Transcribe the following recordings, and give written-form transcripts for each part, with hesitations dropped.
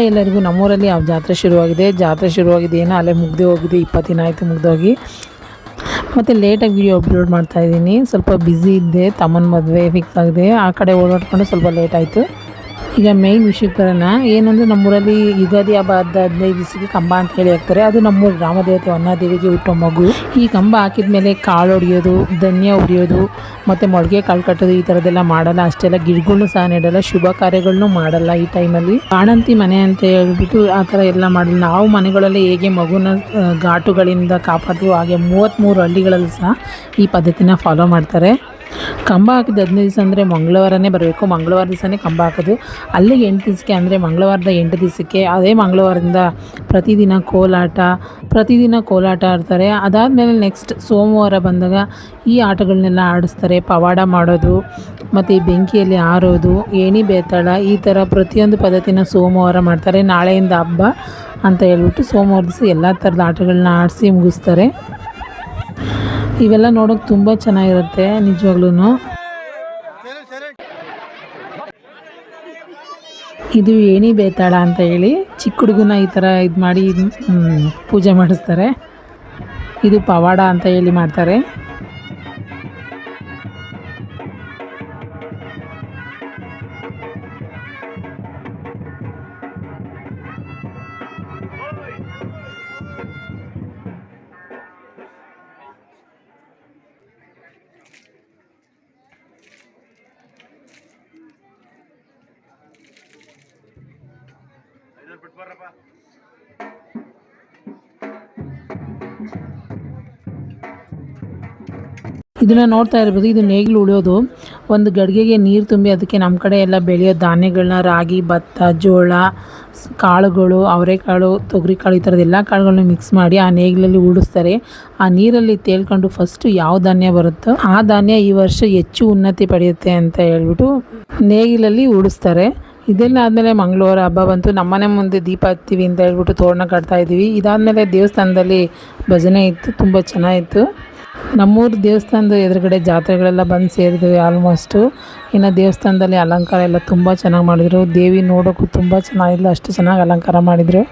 ಎಲ್ಲರಿಗೂ ನಮ್ಮೂರಲ್ಲಿ ಯಾವ ಜಾತ್ರೆ ಶುರುವಾಗಿದೆ ಏನೋ ಅಲ್ಲೇ ಮುಗ್ದೇ ಹೋಗಿದೆ, 20 ದಿನ ಆಯಿತು ಮುಗ್ದೋಗಿ. ಮತ್ತು ಲೇಟಾಗಿ ವೀಡಿಯೋ ಅಪ್ಲೋಡ್ ಮಾಡ್ತಾಯಿದ್ದೀನಿ, ಸ್ವಲ್ಪ ಬ್ಯುಸಿ ಇದ್ದೆ, ತಮ್ಮನ ಮದುವೆ ಫಿಕ್ಸ್ ಆಗಿದೆ, ಆ ಕಡೆ ಓಡಾಡ್ಕೊಂಡು ಸ್ವಲ್ಪ ಲೇಟ್ ಆಯಿತು. ಈಗ ಮೇಯ್ನ್ ವಿಷಯಕ್ಕೆ ಬರೋಣ. ಏನಂದರೆ ನಮ್ಮೂರಲ್ಲಿ ಯುಗಾದಿ ಹಬ್ಬ 15 ದಿವಸಕ್ಕೆ ಕಂಬ ಅಂತ ಹೇಳಿ ಹಾಕ್ತಾರೆ. ಅದು ನಮ್ಮೂರು ಗ್ರಾಮದೇವತೆ ಹೊನ್ನಾದೇವಿಗೆ ಹುಟ್ಟೋ ಮಗು. ಈ ಕಂಬ ಹಾಕಿದ ಮೇಲೆ ಕಾಳು ಹೊಡಿಯೋದು, ಧನ್ಯ ಹೊಡಿಯೋದು ಮತ್ತು ಮೊಳಗೆ ಕಾಳು ಕಟ್ಟೋದು ಈ ಥರದ್ದೆಲ್ಲ ಮಾಡಲ್ಲ. ಅಷ್ಟೆಲ್ಲ ಗಿಡಗಳ್ನು ಸಹ ನೆಡಲ್ಲ, ಶುಭ ಕಾರ್ಯಗಳನ್ನೂ ಮಾಡಲ್ಲ ಈ ಟೈಮಲ್ಲಿ. ಬಾಣಂತಿ ಮನೆ ಅಂತ ಹೇಳ್ಬಿಟ್ಟು ಆ ಥರ ಎಲ್ಲ ಮಾಡಲ್ಲ. ನಾವು ಮನೆಗಳಲ್ಲಿ ಹೇಗೆ ಮಗುನ ಘಾಟುಗಳಿಂದ ಕಾಪಾಡ್ತೀವೋ ಹಾಗೆ 33 ಹಳ್ಳಿಗಳಲ್ಲೂ ಸಹ ಈ ಪದ್ಧತಿನ ಫಾಲೋ ಮಾಡ್ತಾರೆ. ಕಂಬ ಹಾಕಿದ 15 ದಿವಸ ಅಂದರೆ ಮಂಗಳವಾರನೇ ಬರಬೇಕು. ಮಂಗಳವಾರ ದಿವಸನೇ ಕಂಬ ಹಾಕೋದು. ಅಲ್ಲಿಗೆ 8 ದಿವಸಕ್ಕೆ ಅಂದರೆ ಮಂಗಳವಾರದ 8 ದಿವಸಕ್ಕೆ ಅದೇ ಮಂಗಳವಾರದಿಂದ ಪ್ರತಿದಿನ ಕೋಲಾಟ ಆಡ್ತಾರೆ. ಅದಾದಮೇಲೆ ನೆಕ್ಸ್ಟ್ ಸೋಮವಾರ ಬಂದಾಗ ಈ ಆಟಗಳನ್ನೆಲ್ಲ ಆಡಿಸ್ತಾರೆ. ಪವಾಡ ಮಾಡೋದು ಮತ್ತು ಈ ಬೆಂಕಿಯಲ್ಲಿ ಆರೋದು, ಏಣಿ ಬೇತಾಳ, ಈ ಥರ ಪ್ರತಿಯೊಂದು ಪದ್ಧತಿನ ಸೋಮವಾರ ಮಾಡ್ತಾರೆ. ನಾಳೆಯಿಂದ ಹಬ್ಬ ಅಂತ ಹೇಳ್ಬಿಟ್ಟು ಸೋಮವಾರ ದಿವಸ ಎಲ್ಲ ಥರದ ಆಟಗಳನ್ನ ಆಡಿಸಿ ಮುಗಿಸ್ತಾರೆ. ಇವೆಲ್ಲ ನೋಡೋಕೆ ತುಂಬ ಚೆನ್ನಾಗಿರುತ್ತೆ ನಿಜವಾಗ್ಲೂ. ಇದು ಏಣಿ ಬೇತಾಳ ಅಂತ ಹೇಳಿ ಚಿಕ್ಕ ಹುಡುಗನ ಈ ಥರ ಇದು ಮಾಡಿ ಪೂಜೆ ಮಾಡಿಸ್ತಾರೆ. ಇದು ಪವಾಡ ಅಂತ ಹೇಳಿ ಮಾಡ್ತಾರೆ. ಇದನ್ನು ನೋಡ್ತಾ ಇರ್ಬೋದು, ಇದು ನೇಗಿಲು ಉಳಿಯೋದು. ಒಂದು ಗಡಿಗೆಗೆ ನೀರು ತುಂಬಿ ಅದಕ್ಕೆ ನಮ್ಮ ಕಡೆ ಎಲ್ಲ ಬೆಳೆಯೋ ಧಾನ್ಯಗಳನ್ನ, ರಾಗಿ, ಭತ್ತ, ಜೋಳ, ಕಾಳುಗಳು, ಅವರೆಕಾಳು, ತೊಗರಿಕಾಳು ಈ ಥರದ್ದೆಲ್ಲ ಕಾಳುಗಳನ್ನ ಮಿಕ್ಸ್ ಮಾಡಿ ಆ ನೇಗಿಲಲ್ಲಿ ಉಡಿಸ್ತಾರೆ. ಆ ನೀರಲ್ಲಿ ತೇಲ್ಕೊಂಡು ಫಸ್ಟು ಯಾವ ಧಾನ್ಯ ಬರುತ್ತೋ ಆ ಧಾನ್ಯ ಈ ವರ್ಷ ಹೆಚ್ಚು ಉನ್ನತಿ ಪಡೆಯುತ್ತೆ ಅಂತ ಹೇಳ್ಬಿಟ್ಟು ನೇಗಿಲಲ್ಲಿ ಉಡಿಸ್ತಾರೆ. ಇದೆಲ್ಲ ಆದಮೇಲೆ ಮಂಗಳವಾರ ಹಬ್ಬ ಬಂತು. ನಮ್ಮನೆ ಮುಂದೆ ದೀಪ ಹಚ್ತೀವಿ ಅಂತ ಹೇಳ್ಬಿಟ್ಟು ತೋರಣ ಕಟ್ತಾಯಿದ್ದೀವಿ. ಇದಾದಮೇಲೆ ದೇವಸ್ಥಾನದಲ್ಲಿ ಭಜನೆ ಇತ್ತು, ತುಂಬ ಚೆನ್ನಾಗಿತ್ತು. ನಮ್ಮೂರು ದೇವಸ್ಥಾನದ ಎದುರುಗಡೆ ಜಾತ್ರೆಗಳೆಲ್ಲ ಬಂದು ಸೇರಿದ್ವಿ ಆಲ್ಮೋಸ್ಟು. ಇನ್ನು ದೇವಸ್ಥಾನದಲ್ಲಿ ಅಲಂಕಾರ ಎಲ್ಲ ತುಂಬ ಚೆನ್ನಾಗಿ ಮಾಡಿದರು. ದೇವಿ ನೋಡೋಕ್ಕೂ ತುಂಬ ಚೆನ್ನಾಗಿಲ್ಲ, ಅಷ್ಟು ಚೆನ್ನಾಗಿ ಅಲಂಕಾರ ಮಾಡಿದರು.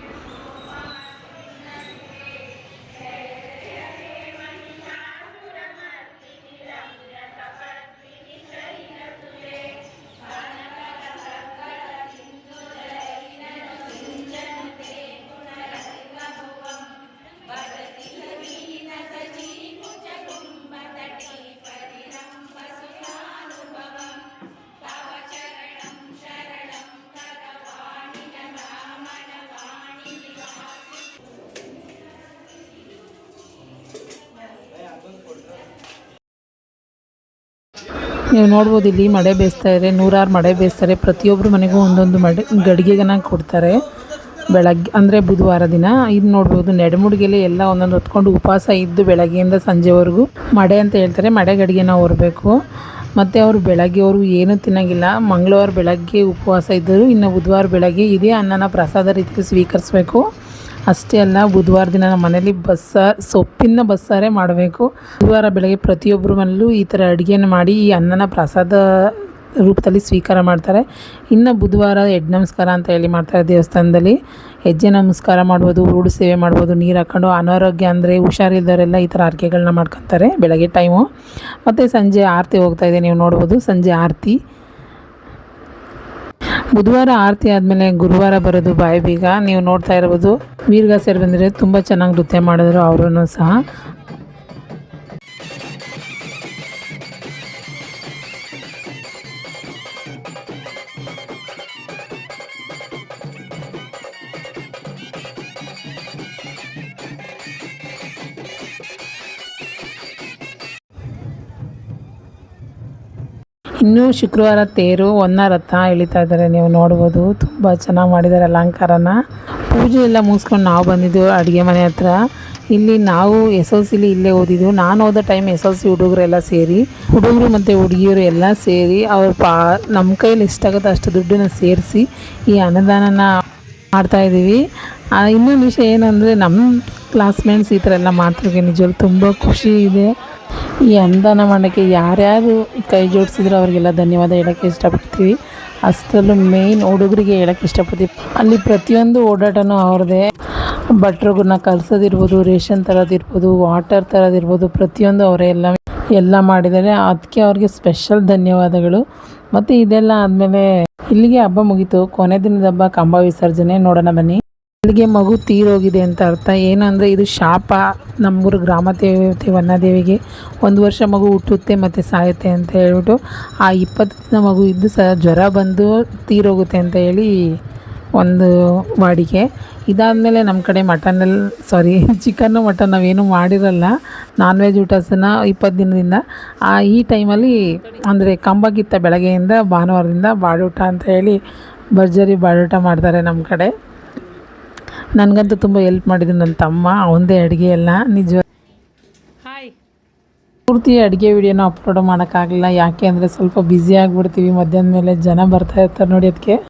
ನೀವು ನೋಡ್ಬೋದು ಇಲ್ಲಿ ಮಡೆ ಬೇಯಿಸ್ತಾ ಇದ್ದಾರೆ, 106 ಮಡೆ ಬೇಯಿಸ್ತಾರೆ. ಪ್ರತಿಯೊಬ್ಬರು ಮನೆಗೂ ಒಂದೊಂದು ಗಡಿಗೆಗನ ಕೊಡ್ತಾರೆ ಬೆಳಗ್ಗೆ, ಅಂದರೆ ಬುಧವಾರ ದಿನ. ಇದು ನೋಡ್ಬೋದು ನೆಡಮುಡಿಗೆಲೆ ಎಲ್ಲ ಒಂದೊಂದು ಹೊತ್ಕೊಂಡು ಉಪವಾಸ ಇದ್ದು ಬೆಳಗ್ಗೆಯಿಂದ ಸಂಜೆವರೆಗೂ ಮಡೆ ಅಂತ ಹೇಳ್ತಾರೆ, ಮಡೆ ಗಡಿಗೆನ ಹೊರಬೇಕು. ಮತ್ತು ಅವರು ಬೆಳಗ್ಗೆವರೆಗೂ ಏನೂ ತಿನ್ನೋಂಗಿಲ್ಲ. ಮಂಗಳವಾರ ಬೆಳಗ್ಗೆ ಉಪವಾಸ ಇದ್ದರು, ಇನ್ನು ಬುಧವಾರ ಬೆಳಗ್ಗೆ ಇದೇ ಅನ್ನನ ಪ್ರಸಾದ ರೀತಿಯಲ್ಲಿ ಸ್ವೀಕರಿಸಬೇಕು. ಅಷ್ಟೇ ಅಲ್ಲ, ಬುಧವಾರ ದಿನ ನಮ್ಮ ಮನೇಲಿ ಸೊಪ್ಪಿನ ಬಸ್ಸಾರೇ ಮಾಡಬೇಕು. ಬುಧವಾರ ಬೆಳಗ್ಗೆ ಪ್ರತಿಯೊಬ್ಬರ ಮನೆಯಲ್ಲೂ ಈ ಥರ ಅಡುಗೆನ ಮಾಡಿ ಈ ಅನ್ನನ ಪ್ರಸಾದ ರೂಪದಲ್ಲಿ ಸ್ವೀಕಾರ ಮಾಡ್ತಾರೆ. ಇನ್ನು ಬುಧವಾರ ಹೆಜ್ಜೆ ನಮಸ್ಕಾರ ಅಂತ ಹೇಳಿ ಮಾಡ್ತಾರೆ ದೇವಸ್ಥಾನದಲ್ಲಿ. ಹೆಜ್ಜೆ ನಮಸ್ಕಾರ ಮಾಡ್ಬೋದು, ಉರುಡು ಸೇವೆ ಮಾಡ್ಬೋದು, ನೀರು ಹಾಕ್ಕೊಂಡು. ಅನಾರೋಗ್ಯ ಅಂದರೆ ಹುಷಾರಿದ್ದವರೆಲ್ಲ ಈ ಥರ ಅರ್ಕೆಗಳನ್ನ ಮಾಡ್ಕೊತಾರೆ ಬೆಳಗ್ಗೆ ಟೈಮು. ಮತ್ತು ಸಂಜೆ ಆರತಿ ಹೋಗ್ತಾಯಿದೆ, ನೀವು ನೋಡ್ಬೋದು ಸಂಜೆ ಆರತಿ. ಬುಧವಾರ ಆರತಿ ಆದಮೇಲೆ ಗುರುವಾರ ಬರೋದು ಬಾಯಿ ಬೀಗ. ನೀವು ನೋಡ್ತಾ ಇರ್ಬೋದು ವೀರ್ಗ ಸೇರಿ ಬಂದರೆ ತುಂಬ ಚೆನ್ನಾಗಿ ನೃತ್ಯ ಮಾಡಿದ್ರು ಅವರೂ ಸಹ. ಇನ್ನೂ ಶುಕ್ರವಾರ ತೇರು, ಹೊನ್ನ ರಥ ಎಳಿತಾ ಇದ್ದಾರೆ, ನೀವು ನೋಡ್ಬೋದು. ತುಂಬ ಚೆನ್ನಾಗಿ ಮಾಡಿದ್ದಾರೆ ಅಲಂಕಾರನ. ಪೂಜೆ ಎಲ್ಲ ಮುಗಿಸ್ಕೊಂಡು ನಾವು ಬಂದಿದ್ದು ಅಡುಗೆ ಮನೆ ಹತ್ರ. ಇಲ್ಲಿ ನಾವು SLCಲಿ ಇಲ್ಲೇ ಓದಿದ್ದು. ನಾನು ಓದೋ ಟೈಮ್ SLC ಹುಡುಗರೆಲ್ಲ ಸೇರಿ, ಹುಡುಗರು ಮತ್ತು ಹುಡುಗಿಯರು ಎಲ್ಲ ಸೇರಿ ನಮ್ಮ ಕೈಯಲ್ಲಿ ಎಷ್ಟಾಗುತ್ತೋ ಅಷ್ಟು ದುಡ್ಡನ್ನು ಸೇರಿಸಿ ಈ ಅನ್ನದಾನನ ಮಾಡ್ತಾಯಿದ್ದೀವಿ. ಇನ್ನೊಂದು ವಿಷಯ ಏನಂದರೆ ನಮ್ಮ ಕ್ಲಾಸ್ಮೇಟ್ಸ್ ಈ ಥರ ಎಲ್ಲ ಮಾಡ್ತಿರೋಕ್ಕೆ ನಿಜವಾಗ್ಲೂ ತುಂಬ ಖುಷಿ ಇದೆ. ಈ ಅನ್ನದಾನ ಮಾಡೋಕ್ಕೆ ಯಾರ್ಯಾರು ಕೈ ಜೋಡಿಸಿದ್ರು ಅವರಿಗೆಲ್ಲ ಧನ್ಯವಾದ ಹೇಳೋಕ್ಕೆ ಇಷ್ಟಪಡ್ತೀವಿ. ಅಷ್ಟರಲ್ಲೂ ಮೇಯ್ನ್ ಹುಡುಗರಿಗೆ ಹೇಳೋಕ್ಕೆ ಇಷ್ಟಪಡ್ತೀವಿ, ಅಲ್ಲಿ ಪ್ರತಿಯೊಂದು ಓಡಾಟನೂ ಅವ್ರದ್ದೇ. ಭಟ್ರುಗನ್ನ ಕಲ್ಸೋದಿರ್ಬೋದು, ರೇಷನ್ ತರೋದಿರ್ಬೋದು, ವಾಟರ್ ತರೋದಿರ್ಬೋದು, ಪ್ರತಿಯೊಂದು ಅವರೇ ಎಲ್ಲ ಮಾಡಿದ್ದಾರೆ. ಅದಕ್ಕೆ ಅವ್ರಿಗೆ ಸ್ಪೆಷಲ್ ಧನ್ಯವಾದಗಳು. ಮತ್ತು ಇದೆಲ್ಲ ಆದಮೇಲೆ ಇಲ್ಲಿಗೆ ಹಬ್ಬ ಮುಗೀತು. ಕೊನೆ ದಿನದ ಹಬ್ಬ ಕಂಬ ವಿಸರ್ಜನೆ. ನೋಡೋಣ ಬನ್ನಿ. ಇಲ್ಲಿಗೆ ಮಗು ತೀರೋಗಿದೆ ಅಂತ ಅರ್ಥ. ಏನಂದರೆ ಇದು ಶಾಪ ನಮ್ಮೂರು ಗ್ರಾಮ ದೇವತೆ ವನ್ನದೇವಿಗೆ. 1 ವರ್ಷ ಮಗು ಹುಟ್ಟುತ್ತೆ ಮತ್ತು ಸಾಯುತ್ತೆ ಅಂತ ಹೇಳ್ಬಿಟ್ಟು ಆ 20 ದಿನ ಮಗು ಇದ್ದು ಜ್ವರ ಬಂದು ತೀರೋಗುತ್ತೆ ಅಂತ ಹೇಳಿ ಒಂದು ವಾಡಿಕೆ. ಇದಾದಮೇಲೆ ನಮ್ಮ ಕಡೆ ಚಿಕನ್ನು ಮಟನ್ ನಾವೇನು ಮಾಡಿರಲ್ಲ, ನಾನ್ ವೆಜ್ ಊಟಸನ್ನ 20 ದಿನದಿಂದ ಈ ಟೈಮಲ್ಲಿ ಅಂದರೆ ಕಂಬಗಿತ್ತ ಬೆಳಗ್ಗೆಯಿಂದ ಭಾನುವಾರದಿಂದ ಬಾಡೂಟ ಅಂತ ಹೇಳಿ ಭರ್ಜರಿ ಬಾಡೂಟ ಮಾಡ್ತಾರೆ ನಮ್ಮ ಕಡೆ. ನನಗಂತೂ ತುಂಬ ಹೆಲ್ಪ್ ಮಾಡಿದ್ದು ನನ್ನ ತಮ್ಮ, ಅವನದೇ ಅಡುಗೆ ಎಲ್ಲ ನಿಜ. ಪೂರ್ತಿ ಅಡುಗೆ ವಿಡಿಯೋನ ಅಪ್ಲೋಡ್ ಮಾಡೋಕ್ಕಾಗಲಿಲ್ಲ, ಯಾಕೆ ಅಂದರೆ ಸ್ವಲ್ಪ ಬ್ಯುಸಿ ಆಗಿಬಿಡ್ತೀವಿ. ಮಧ್ಯಾಹ್ನ ಮೇಲೆ ಜನ ಬರ್ತಾ ಇರ್ತಾರೆ ನೋಡಿ, ಅದಕ್ಕೆ